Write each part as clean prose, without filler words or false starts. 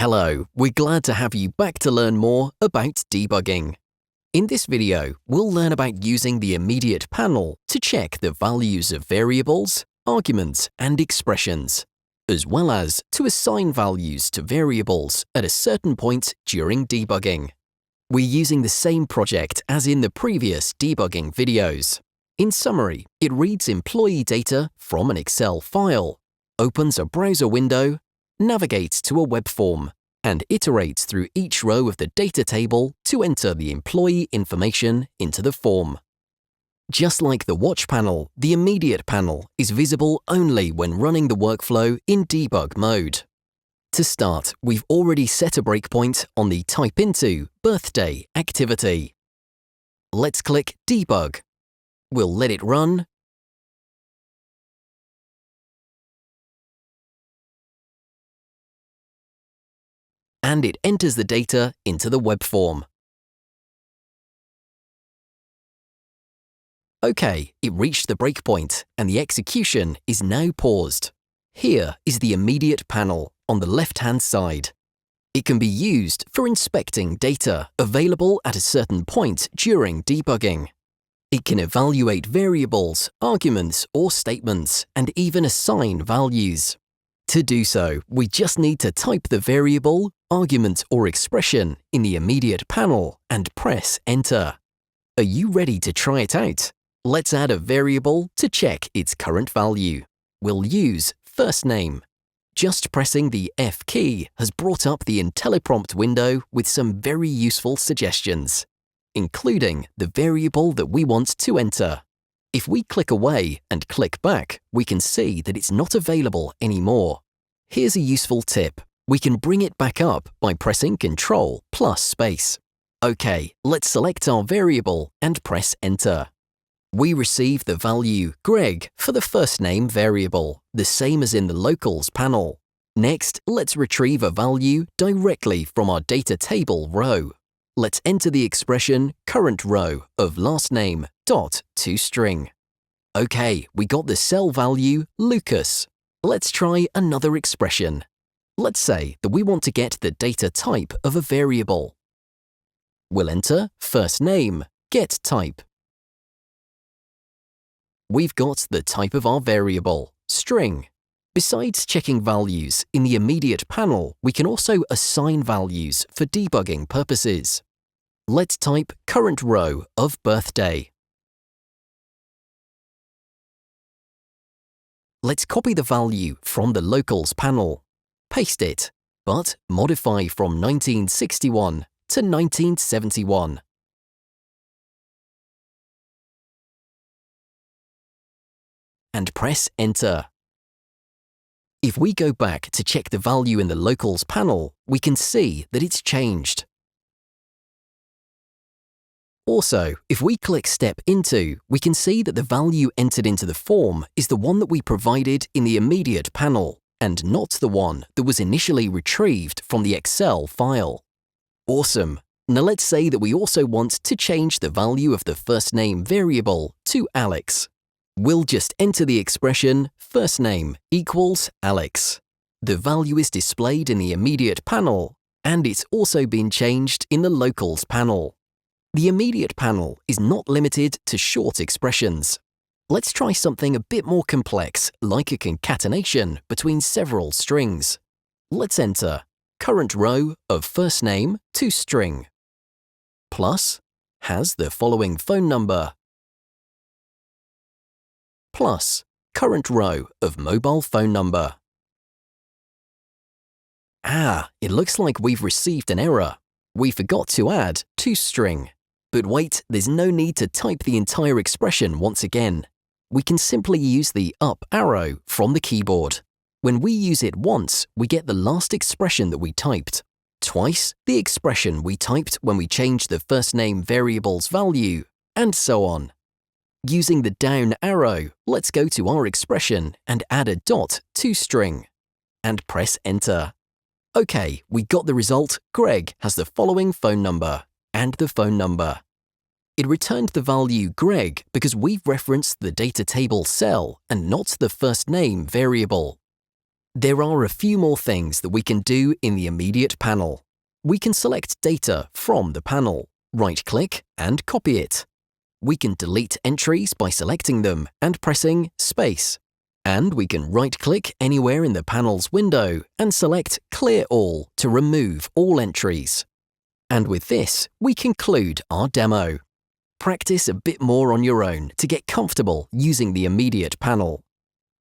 Hello, we're glad to have you back to learn more about debugging. In this video, we'll learn about using the immediate panel to check the values of variables, arguments, and expressions, as well as to assign values to variables at a certain point during debugging. We're using the same project as in the previous debugging videos. In summary, it reads employee data from an Excel file, opens a browser window, navigates to a web form, and iterates through each row of the data table to enter the employee information into the form. Just like the Watch panel, the Immediate panel is visible only when running the workflow in debug mode. To start, we've already set a breakpoint on the Type Into birthday activity. Let's click Debug. We'll let it run, and it enters the data into the web form. OK, it reached the breakpoint and the execution is now paused. Here is the Immediate panel on the left-hand side. It can be used for inspecting data available at a certain point during debugging. It can evaluate variables, arguments, or statements, and even assign values. To do so, we just need to type the variable, argument, or expression in the Immediate panel and press Enter. Are you ready to try it out? Let's add a variable to check its current value. We'll use first name. Just pressing the F key has brought up the IntelliPrompt window with some very useful suggestions, including the variable that we want to enter. If we click away and click back, we can see that it's not available anymore. Here's a useful tip. We can bring it back up by pressing Ctrl plus space. OK, let's select our variable and press Enter. We receive the value Greg for the first name variable, the same as in the Locals panel. Next, let's retrieve a value directly from our data table row. Let's enter the expression current row of last name dot toString. OK, we got the cell value Lucas. Let's try another expression. Let's say that we want to get the data type of a variable. We'll enter first name, get type. We've got the type of our variable, string. Besides checking values in the Immediate panel, we can also assign values for debugging purposes. Let's type current row of birthday. Let's copy the value from the Locals panel, paste it, but modify from 1961 to 1971. And press Enter. If we go back to check the value in the Locals panel, we can see that it's changed. Also, if we click Step Into, we can see that the value entered into the form is the one that we provided in the Immediate panel, and not the one that was initially retrieved from the Excel file. Awesome! Now let's say that we also want to change the value of the first name variable to Alex. We'll just enter the expression first name equals Alex. The value is displayed in the Immediate panel, and it's also been changed in the Locals panel. The Immediate panel is not limited to short expressions. Let's try something a bit more complex, like a concatenation between several strings. Let's enter current row of first name toString. Plus has the following phone number. Plus current row of mobile phone number. It looks like we've received an error. We forgot to add toString. But wait, there's no need to type the entire expression once again. We can simply use the up arrow from the keyboard. When we use it once, we get the last expression that we typed. Twice, the expression we typed when we changed the first name variable's value, and so on. Using the down arrow, let's go to our expression and add a dot toString, and press Enter. OK, we got the result. Greg has the following phone number, and the phone number. It returned the value Greg because we've referenced the data table cell and not the first name variable. There are a few more things that we can do in the immediate panel. We can select data from the panel, right-click and copy it. We can delete entries by selecting them and pressing Space. And we can right-click anywhere in the panel's window and select Clear All to remove all entries. And with this, we conclude our demo. Practice a bit more on your own to get comfortable using the immediate panel.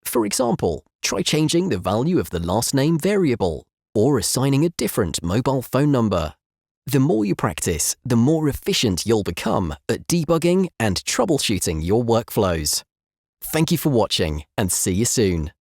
For example, try changing the value of the last name variable or assigning a different mobile phone number. The more you practice, the more efficient you'll become at debugging and troubleshooting your workflows. Thank you for watching and see you soon.